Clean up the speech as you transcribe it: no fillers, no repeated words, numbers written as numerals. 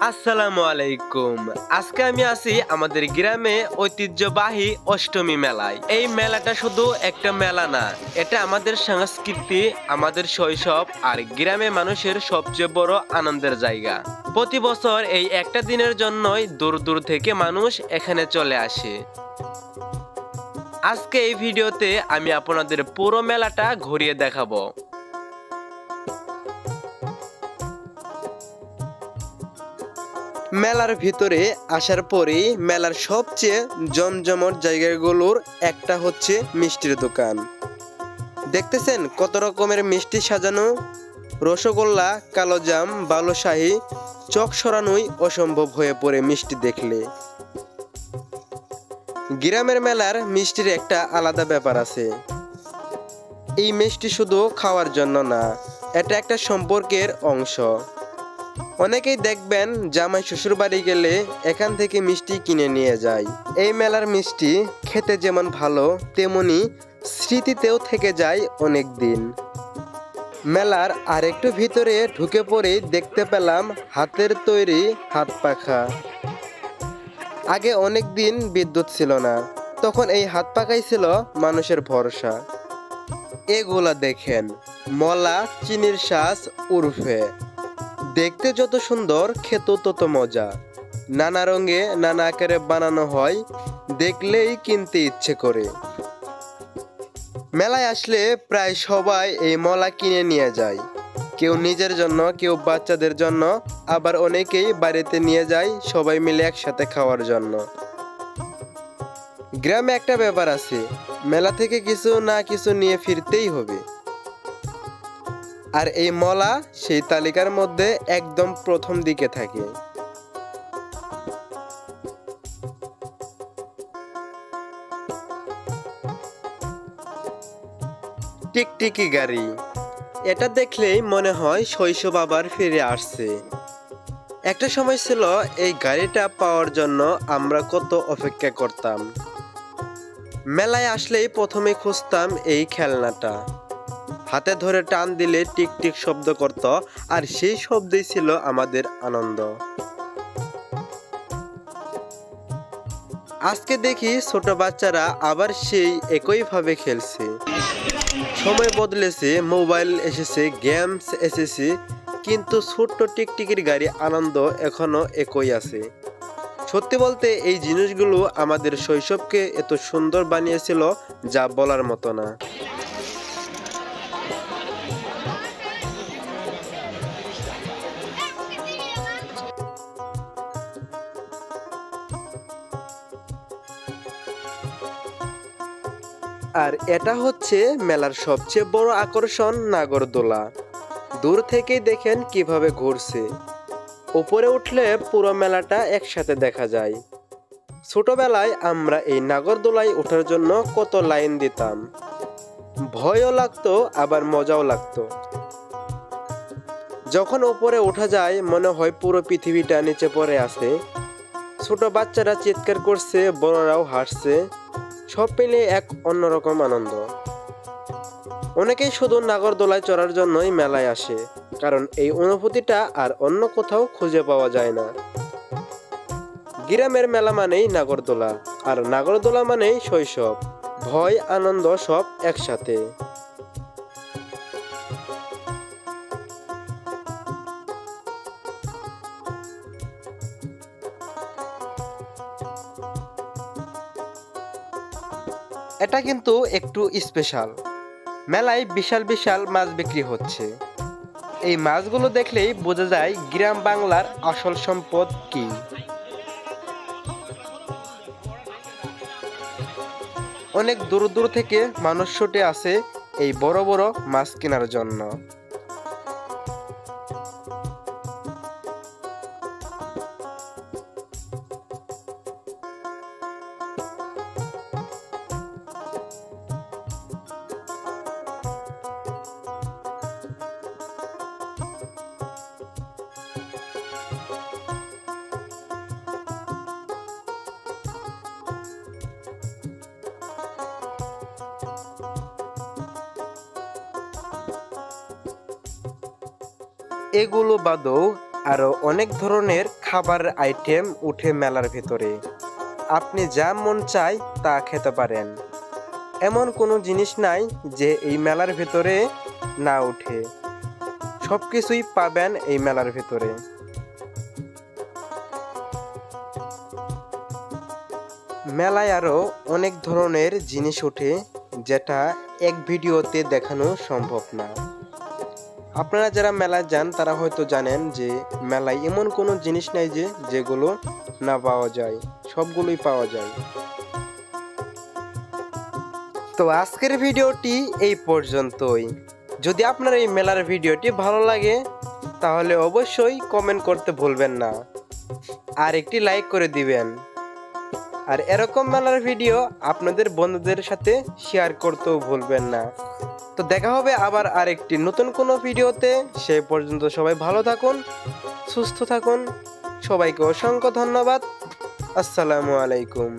আসসালামু আলাইকুম। আজকে আমি আছি আমাদের গ্রামে ঐতিহ্যবাহী অষ্টমী মেলায়। এই মেলাটা শুধু একটা মেলা না, এটা আমাদের সংস্কৃতি, আমাদের শৈশব আর গ্রামে মানুষের সবচেয়ে বড় আনন্দের জায়গা। প্রতি বছর এই একটা দিনের জন্যই দূর দূর থেকে মানুষ এখানে চলে আসে। আজকে এই ভিডিওতে আমি আপনাদের পুরো মেলাটা ঘুরিয়ে দেখাবো। মেলার ভিতরে আসার পরেই মেলার সবচেয়ে জমজমট জায়গাগুলোর একটা হচ্ছে মিষ্টির দোকান। দেখতেছেন কত রকমের মিষ্টি সাজানো, রসগোল্লা, কালোজাম, বালুশাহী, চোখ সরানোই অসম্ভব হয়ে পড়ে মিষ্টি দেখলে। গ্রামের মেলার মিষ্টির একটা আলাদা ব্যাপার আছে। এই মিষ্টি শুধু খাওয়ার জন্য না, এটা একটা সম্পর্কের অংশ। অনেকেই দেখবেন জামাই শ্বশুর বাড়ি গেলে এখান থেকে মিষ্টি কিনে নিয়ে যায়। এই মেলার মিষ্টি খেতে যেমন ভালো, তেমনি স্মৃতিতেও থেকে যায় অনেক দিন। মেলার আরেকটু ভিতরে ঢুকে পড়েই দেখতে পেলাম হাতের তৈরি হাত পাখা। আগে অনেক দিন বিদ্যুৎ ছিল না, তখন এই হাত পাখাই ছিল মানুষের ভরসা। এগুলা দেখেন, মলা চিনির শ্বাস উর্ফে। দেখতে যত সুন্দর, খেতেও তত মজা। নানা রঙে নানা আকারে বানানো হয়, দেখলেই কিনতে ইচ্ছে করে। মেলায় আসলে প্রায় সবাই এই মলা কিনে নিয়ে যায়। কেউ নিজের জন্য, কেউ বাচ্চাদের জন্য, আবার অনেকেই বাড়িতে নিয়ে যায় সবাই মিলে একসাথে খাওয়ার জন্য। গ্রামে একটা ব্যাপার আছে, মেলা থেকে কিছু না কিছু নিয়ে ফিরতেই হবে। আর এই মলা সেই তালিকার মধ্যে একদম প্রথম দিকে থাকে। টিকটিকি গাড়ি, এটা দেখলেই মনে হয় শৈশব আবার ফিরে আসছে। একটা সময় ছিল এই গাড়িটা পাওয়ার জন্য আমরা কত অপেক্ষা করতাম। মেলায় আসলেই প্রথমে খুঁজতাম এই খেলনাটা। হাতে ধরে টান দিলে টিকটিক শব্দ করত, আর সেই শব্দই ছিল আমাদের আনন্দ। আজকে দেখি ছোট বাচ্চারা আবার সেই একইভাবে খেলছে। সময় বদলেছে, মোবাইল এসেছে, গেমস এসেছে, কিন্তু ছোট্ট টিকটিকির গাড়ি আনন্দ এখনো একই আছে। সত্যি বলতে এই জিনিসগুলো আমাদের শৈশবকে এত সুন্দর বানিয়েছিল যা বলার মতো না। আর এটা হচ্ছে মেলার সবচেয়ে বড় আকর্ষণ, নাগরদোলা। দূর থেকেই দেখেন কিভাবে ঘুরছে। উপরে উঠলে পুরো মেলাটা একসাথে দেখা যায়। ছোটবেলায় আমরা এই নাগরদোলায় ওঠার জন্য কত লাইন দিতাম। ভয়ও লাগতো, আবার মজাও লাগতো। যখন উপরে ওঠা যায় মনে হয় পুরো পৃথিবীটা নিচে পড়ে আছে। ছোট বাচ্চারা চিৎকার করছে, বড়রাও হাসছে, সব মিলে এক অন্যরকম আনন্দ। অনেকেই শুধু নাগরদোলায় চড়ার জন্যই মেলায় আসে, কারণ এই অনুভূতিটা আর অন্য কোথাও খুঁজে পাওয়া যায় না। গ্রামের মেলা মানেই নাগরদোলা, আর নাগরদোলা মানেই শৈশব, ভয়, আনন্দ সব একসাথে। এটা কিন্তু একটু স্পেশাল। মেলায় বিশাল বিশাল মাছ বিক্রি হচ্ছে। এই মাছগুলো দেখলেই বোঝা যায় গ্রাম বাংলার আসল সম্পদ কি। অনেক দূর দূর থেকে মানুষ ছুটে আসে এই বড় বড় মাছ কেনার জন্য। এগুলো বাদেও আরও অনেক ধরনের খাবারের আইটেম উঠে মেলার ভেতরে। আপনি যা মন চায় তা খেতে পারেন। এমন কোনো জিনিস নাই যে এই মেলার ভেতরে না উঠে। সব কিছুই পাবেন এই মেলার ভেতরে। মেলায় আরও অনেক ধরনের জিনিস ওঠে যেটা এক ভিডিওতে দেখানো সম্ভব না। আপনারা যারা মেলায় যান তারা হয়তো জানেন যে মেলায় এমন কোনো জিনিস নাই যে যেগুলো না পাওয়া যায়, সবগুলোই পাওয়া যায়। তো আজকের ভিডিওটি এই পর্যন্তই। যদি আপনার এই মেলার ভিডিওটি ভালো লাগে তাহলে অবশ্যই কমেন্ট করতে ভুলবেন না, আর একটি লাইক করে দিবেন। আর এরকম মেলার ভিডিও আপনাদের বন্ধুদের সাথে শেয়ার করতেও ভুলবেন না। তো দেখা হবে আবার আরেকটি নতুন কোনো ভিডিওতে। সেই পর্যন্ত সবাই ভালো থাকুন, সুস্থ থাকুন। সবাইকে অসংখ্য ধন্যবাদ। আসসালামু আলাইকুম।